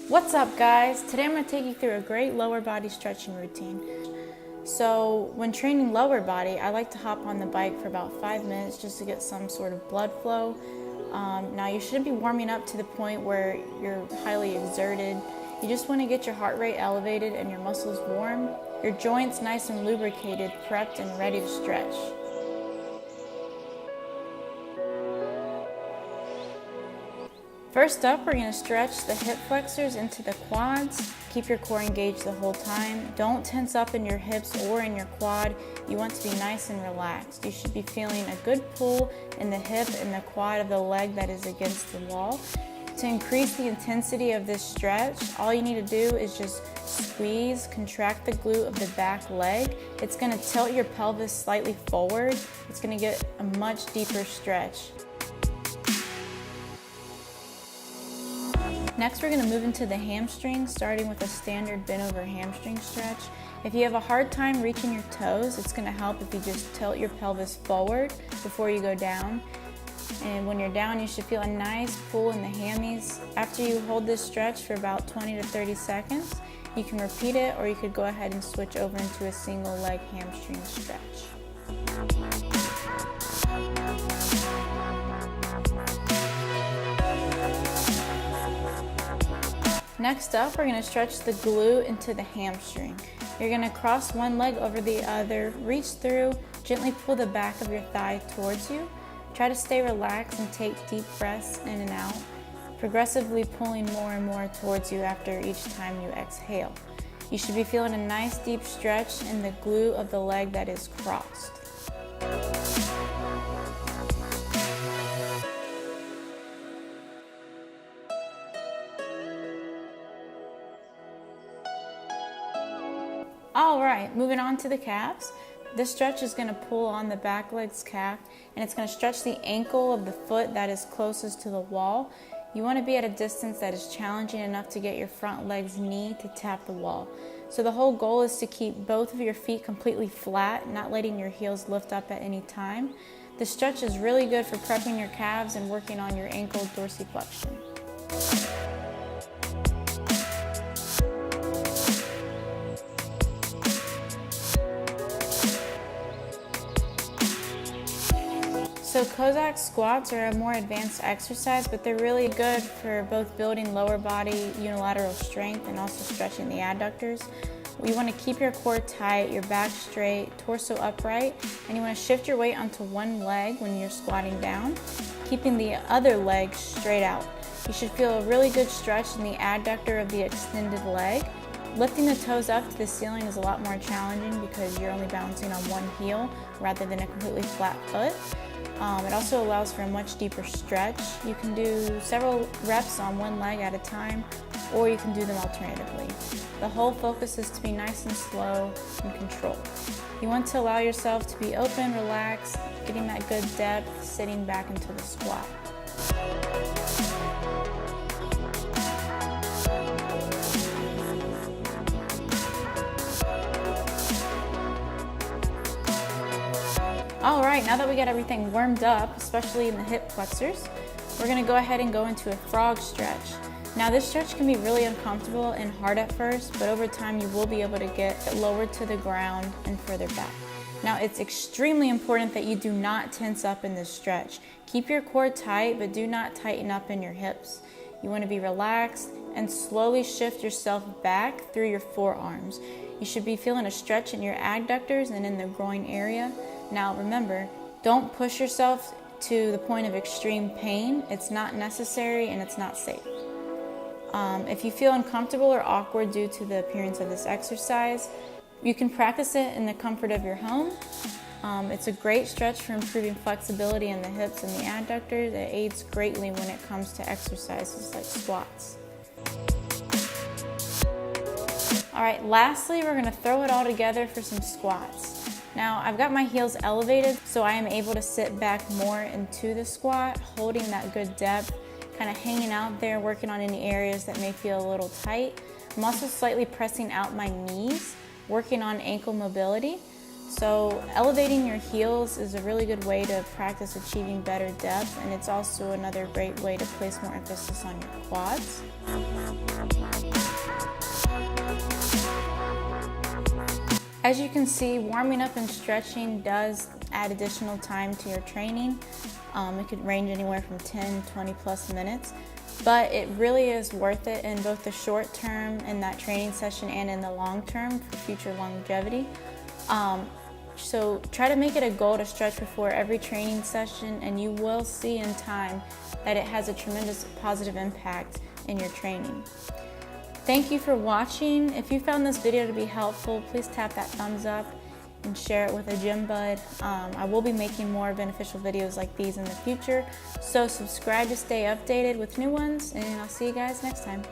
What's up, guys? Today I'm going to take you through a great lower body stretching routine. So when training lower body, I like to hop on the bike for about 5 minutes just to get some sort of blood flow. Now you shouldn't be warming up to the point where you're highly exerted. You just want to get your heart rate elevated and your muscles warm, your joints nice and lubricated, prepped and ready to stretch. First up, we're going to stretch the hip flexors into the quads. Keep your core engaged the whole time. Don't tense up in your hips or in your quad. You want to be nice and relaxed. You should be feeling a good pull in the hip and the quad of the leg that is against the wall. To increase the intensity of this stretch, all you need to do is just squeeze, contract the glute of the back leg. It's going to tilt your pelvis slightly forward. It's going to get a much deeper stretch. Next, we're going to move into the hamstrings, starting with a standard bent over hamstring stretch. If you have a hard time reaching your toes, it's going to help if you just tilt your pelvis forward before you go down. And when you're down, you should feel a nice pull in the hammies. After you hold this stretch for about 20 to 30 seconds, you can repeat it, or you could go ahead and switch over into a single leg hamstring stretch. Next up, we're going to stretch the glute into the hamstring. You're going to cross one leg over the other, reach through, gently pull the back of your thigh towards you. Try to stay relaxed and take deep breaths in and out, progressively pulling more and more towards you after each time you exhale. You should be feeling a nice deep stretch in the glute of the leg that is crossed. Alright, moving on to the calves. This stretch is going to pull on the back leg's calf, and it's going to stretch the ankle of the foot that is closest to the wall. You want to be at a distance that is challenging enough to get your front leg's knee to tap the wall. So the whole goal is to keep both of your feet completely flat, not letting your heels lift up at any time. The stretch is really good for prepping your calves and working on your ankle dorsiflexion. So COSSAK squats are a more advanced exercise, but they're really good for both building lower body unilateral strength and also stretching the adductors. You want to keep your core tight, your back straight, torso upright, and you want to shift your weight onto one leg when you're squatting down, keeping the other leg straight out. You should feel a really good stretch in the adductor of the extended leg. Lifting the toes up to the ceiling is a lot more challenging because you're only balancing on one heel rather than a completely flat foot. It also allows for a much deeper stretch. You can do several reps on one leg at a time, or you can do them alternatively. The whole focus is to be nice and slow and controlled. You want to allow yourself to be open, relaxed, getting that good depth, sitting back into the squat. Alright, now that we got everything warmed up, especially in the hip flexors, we're going to go ahead and go into a frog stretch. Now this stretch can be really uncomfortable and hard at first, but over time you will be able to get lower to the ground and further back. Now it's extremely important that you do not tense up in this stretch. Keep your core tight, but do not tighten up in your hips. You want to be relaxed and slowly shift yourself back through your forearms. You should be feeling a stretch in your adductors and in the groin area. Now remember, don't push yourself to the point of extreme pain. It's not necessary and it's not safe. If you feel uncomfortable or awkward due to the appearance of this exercise, you can practice it in the comfort of your home. It's a great stretch for improving flexibility in the hips and the adductors. It aids greatly when it comes to exercises like squats. Alright, lastly, we're going to throw it all together for some squats. Now, I've got my heels elevated, so I am able to sit back more into the squat, holding that good depth, kind of hanging out there, working on any areas that may feel a little tight. I'm also slightly pressing out my knees, working on ankle mobility. So elevating your heels is a really good way to practice achieving better depth, and it's also another great way to place more emphasis on your quads. As you can see, warming up and stretching does add additional time to your training. It could range anywhere from 10, 20 plus minutes, but it really is worth it in both the short term in that training session and in the long term for future longevity. So try to make it a goal to stretch before every training session, and you will see in time that it has a tremendous positive impact in your training. Thank you for watching. If you found this video to be helpful, please tap that thumbs up and share it with a gym bud. I will be making more beneficial videos like these in the future, so subscribe to stay updated with new ones, and I'll see you guys next time.